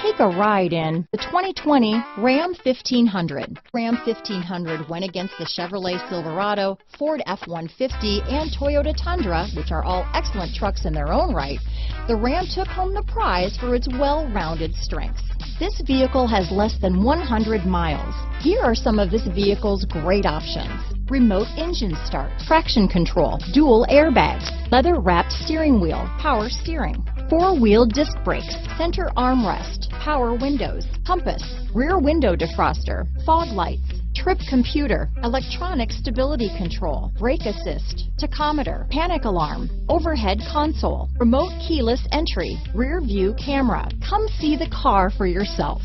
Take a ride in the 2020 Ram 1500. Ram 1500 went against the Chevrolet Silverado, Ford F-150, and Toyota Tundra, which are all excellent trucks in their own right. The Ram took home the prize for its well-rounded strengths. This vehicle has less than 100 miles. Here are some of this vehicle's great options: remote engine start, traction control, dual airbags, leather-wrapped steering wheel, power steering, four-wheel disc brakes, center armrest, power windows, compass, rear window defroster, fog lights, trip computer, electronic stability control, brake assist, tachometer, panic alarm, overhead console, remote keyless entry, rear view camera. Come see the car for yourself.